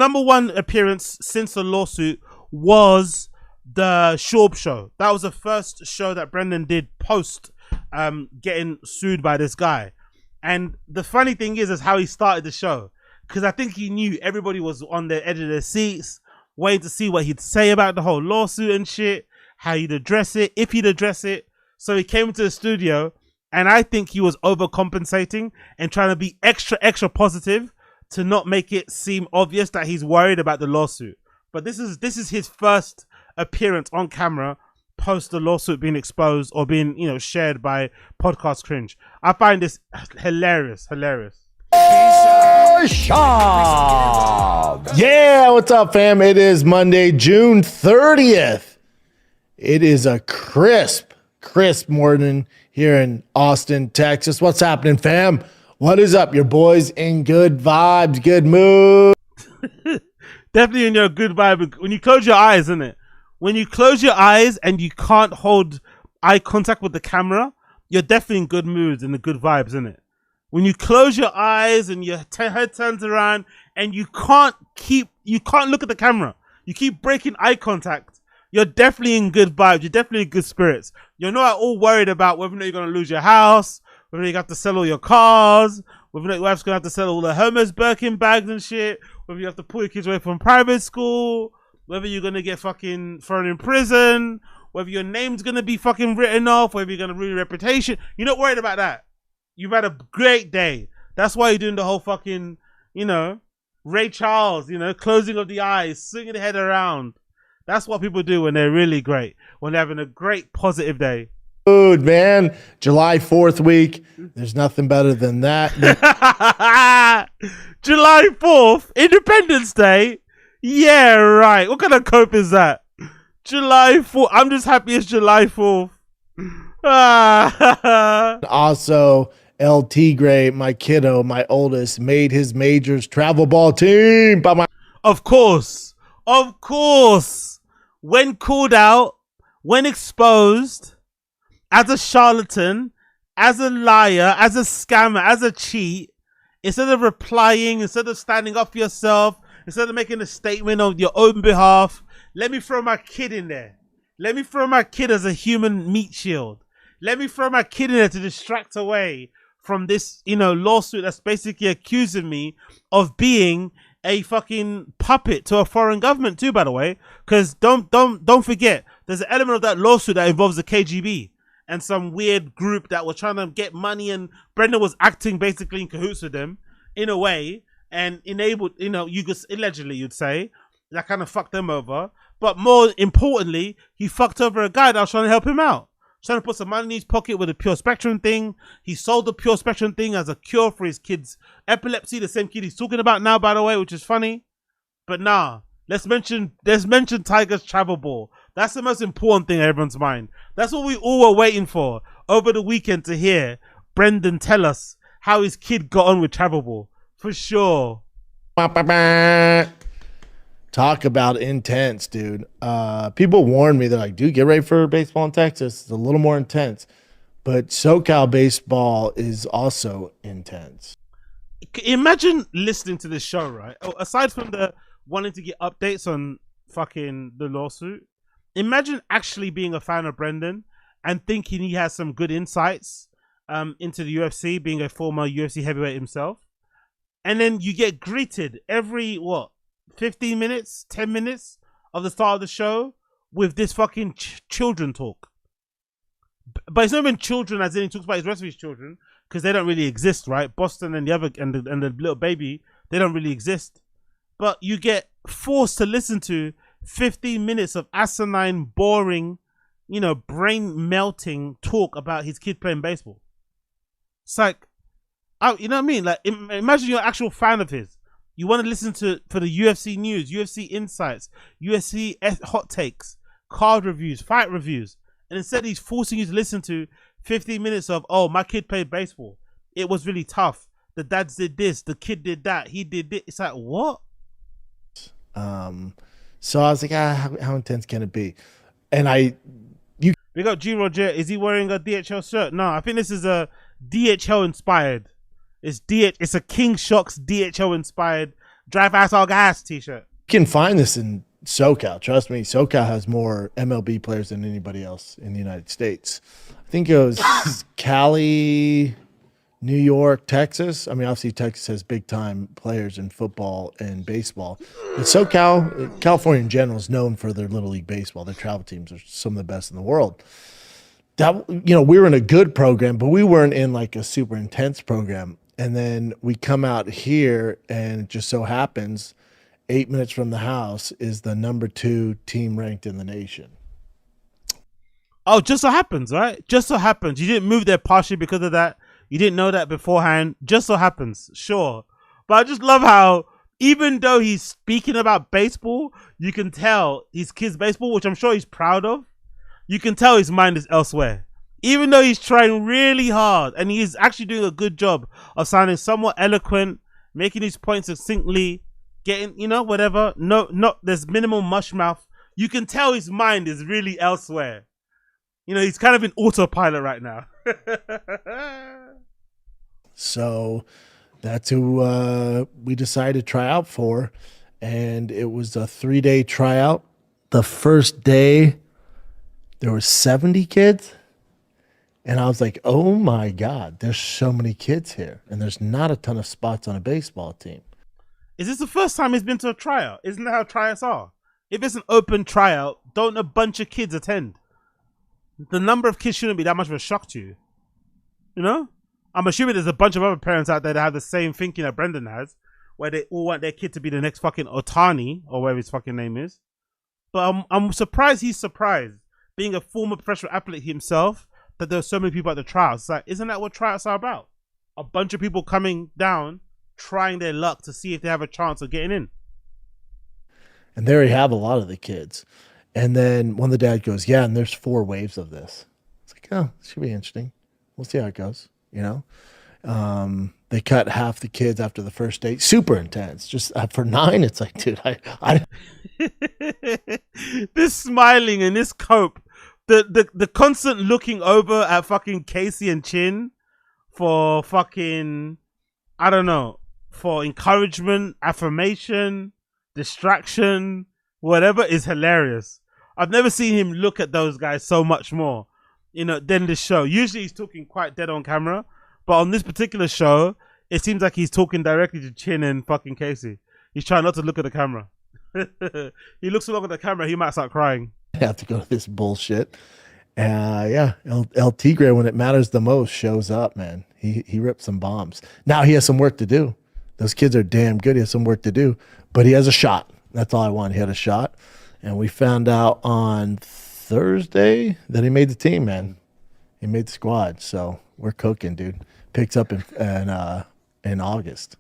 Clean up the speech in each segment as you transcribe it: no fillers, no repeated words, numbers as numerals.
number one appearance since the lawsuit was the Schaub show. That was the first show that Brendan did post getting sued by this guy. And the funny thing is how he started the show, because I think he knew everybody was on the edge of their seats waiting to see what he'd say about the whole lawsuit and shit, how he'd address it, if he'd address it. So he came into the studio, and I think he was overcompensating and trying to be extra positive to not make it seem obvious that he's worried about the lawsuit. But this is his first appearance on camera post the lawsuit being exposed or being, you know, shared by Podcast Cringe. I find this hilarious. Schaub. Yeah, what's up, fam? It is Monday, June 30th. It is a crisp morning here in Austin, Texas. What's happening, fam? What is up? Your boys in good vibes, good mood. Definitely in your good vibe. When you close your eyes, isn't it? When you close your eyes and you can't hold eye contact with the camera, you're definitely in good moods and the good vibes, isn't it? When you close your eyes and your head turns around and you can't look at the camera, you keep breaking eye contact, you're definitely in good vibes. You're definitely in good spirits. You're not at all worried about whether or not you're going to lose your house, whether you have to sell all your cars, whether or not your wife's going to have to sell all the Hermes Birkin bags and shit, whether you have to pull your kids away from private school, whether you're going to get fucking thrown in prison, whether your name's going to be fucking written off, whether you're going to ruin your reputation. You're not worried about that. You've had a great day. That's why you're doing the whole fucking, you know, Ray Charles, you know, closing of the eyes, swinging the head around. That's what people do when they're really great, when they're having a great positive day. Dude, man, July 4th week. There's nothing better than that. July 4th, Independence Day. Yeah, right. What kind of cope is that? July 4th. I'm just happy it's July 4th. Also, El Tigre, my kiddo, my oldest, made his majors travel ball team. Of course. When called out, when exposed as a charlatan, as a liar, as a scammer, as a cheat, instead of replying, instead of standing up for yourself, instead of making a statement on your own behalf, let me throw my kid in there. Let me throw my kid as a human meat shield. Let me throw my kid in there to distract away from this, you know, lawsuit that's basically accusing me of being a fucking puppet to a foreign government too, by the way. Because don't forget, there's an element of that lawsuit that involves the KGB and some weird group that was trying to get money, and Brendan was acting basically in cahoots with them in a way, and enabled, you know, you just allegedly, you'd say, that kind of fucked them over. But more importantly, he fucked over a guy that was trying to help him out, trying to put some money in his pocket with a Pure Spectrum thing. He sold the Pure Spectrum thing as a cure for his kid's epilepsy, the same kid he's talking about now, by the way, which is funny. But nah, let's mention Tiger's travel ball. That's the most important thing in everyone's mind. That's what we all were waiting for over the weekend, to hear Brendan tell us how his kid got on with travel ball. For sure. Talk about intense, dude. People warned me, they're like, dude, get ready for baseball in Texas. It's a little more intense. But SoCal baseball is also intense. Imagine listening to this show, right? Aside from the wanting to get updates on fucking the lawsuit, imagine actually being a fan of Brendan and thinking he has some good insights into the UFC, being a former UFC heavyweight himself. And then you get greeted every, 15 minutes, 10 minutes of the start of the show with this fucking children talk. But it's not even children as in he talks about his rest of his children, because they don't really exist, right? Boston and the other and the little baby, they don't really exist. But you get forced to listen to 15 minutes of asinine, boring, you know, brain melting talk about his kid playing baseball. It's like, you know what I mean? Like, imagine you're an actual fan of his. You want to listen for the UFC news, UFC insights, UFC hot takes, card reviews, fight reviews. And instead he's forcing you to listen to 15 minutes of, oh, my kid played baseball. It was really tough. The dads did this. The kid did that. He did this. It's like, what? So I was like, how intense can it be? And we got G Roger. Is he wearing a DHL shirt? No, I think this is a DHL inspired. It's a King Shocks DHL inspired Drive ass all gas t-shirt. You can find this in SoCal. Trust me, SoCal has more MLB players than anybody else in the United States. I think it was Cali, New York, Texas. I mean, obviously Texas has big time players in football and baseball. But SoCal, California in general, is known for their Little League baseball. Their travel teams are some of the best in the world. That, we were in a good program, but we weren't in like a super intense program. And then we come out here, and it just so happens 8 minutes from the house is the number 2 team ranked in the nation. Oh, just so happens, right? Just so happens. You didn't move there partially because of that. You didn't know that beforehand. Just so happens, sure. But I just love how, even though he's speaking about baseball, you can tell his kids' baseball, which I'm sure he's proud of. You can tell his mind is elsewhere. Even though he's trying really hard, and he's actually doing a good job of sounding somewhat eloquent, making his points succinctly, getting, whatever. No, there's minimal mush mouth. You can tell his mind is really elsewhere. He's kind of in autopilot right now. So that's who we decided to try out for. And it was a 3-day tryout. The first day, there were 70 kids. And I was like, oh my God, there's so many kids here. And there's not a ton of spots on a baseball team. Is this the first time he's been to a tryout? Isn't that how tryouts are? If it's an open tryout, don't a bunch of kids attend? The number of kids shouldn't be that much of a shock to you. I'm assuming there's a bunch of other parents out there that have the same thinking that Brendan has, where they all want their kid to be the next fucking Otani, or whatever his fucking name is. But I'm surprised he's surprised, being a former professional athlete himself, that there are so many people at the tryouts. It's like, isn't that what tryouts are about? A bunch of people coming down, trying their luck to see if they have a chance of getting in. And there you have a lot of the kids. And then one of the dad goes, yeah, and there's 4 waves of this. It's like, oh, this should be interesting. We'll see how it goes, They cut half the kids after the first day. Super intense. Just for 9, it's like, dude, I this smiling and this cope, the constant looking over at fucking Casey and Chin for fucking, I don't know, for encouragement, affirmation, distraction, whatever, is hilarious. I've never seen him look at those guys so much more, than this show. Usually he's talking quite dead on camera, but on this particular show, it seems like he's talking directly to Chin and fucking Casey. He's trying not to look at the camera. He looks to look at the camera, he might start crying. I have to go to this bullshit. Yeah, El Tigre, when it matters the most, shows up, man. He ripped some bombs. Now he has some work to do. Those kids are damn good. He has some work to do, but he has a shot. That's all I want. He had a shot. And we found out on Thursday that he made the team, man. He made the squad. So we're cooking, dude. Picks up in August.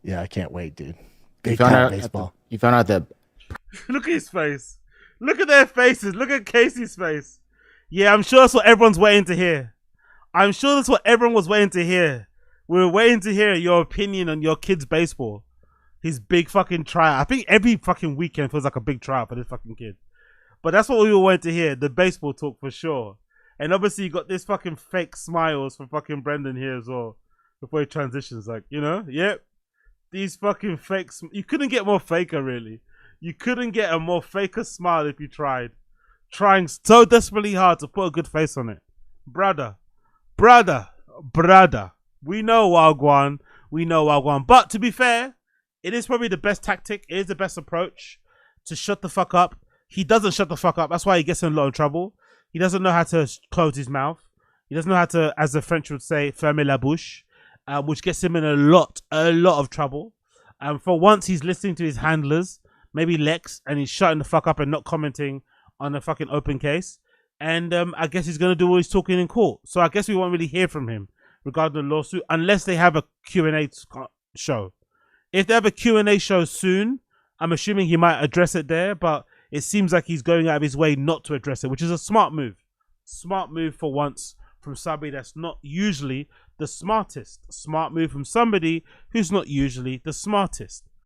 Yeah, I can't wait, dude. Big time baseball. You found out that. Look at his face. Look at their faces. Look at Casey's face. Yeah, I'm sure that's what everyone's waiting to hear. I'm sure that's what everyone was waiting to hear. We were waiting to hear your opinion on your kid's baseball. His big fucking tryout. I think every fucking weekend feels like a big tryout for this fucking kid. But that's what we were waiting to hear. The baseball talk for sure. And obviously you got this fucking fake smiles from fucking Brendan here as well. Before he transitions. Like, yep. These fucking fakes. You couldn't get more faker, really. You couldn't get a more faker smile if you tried. Trying so desperately hard to put a good face on it. Brother. We know Wagwan. But to be fair, it is probably the best tactic. It is the best approach to shut the fuck up. He doesn't shut the fuck up. That's why he gets in a lot of trouble. He doesn't know how to close his mouth. He doesn't know how to, as the French would say, fermer la bouche, which gets him in a lot of trouble. For once, he's listening to his handlers, maybe Lex, and he's shutting the fuck up and not commenting on a fucking open case. And I guess he's going to do all his talking in court. So I guess we won't really hear from him regarding the lawsuit unless they have a Q&A show. If they have a Q&A show soon, I'm assuming he might address it there, but it seems like he's going out of his way not to address it, which is a smart move. Smart move for once from somebody that's not usually the smartest. Smart move from somebody who's not usually the smartest.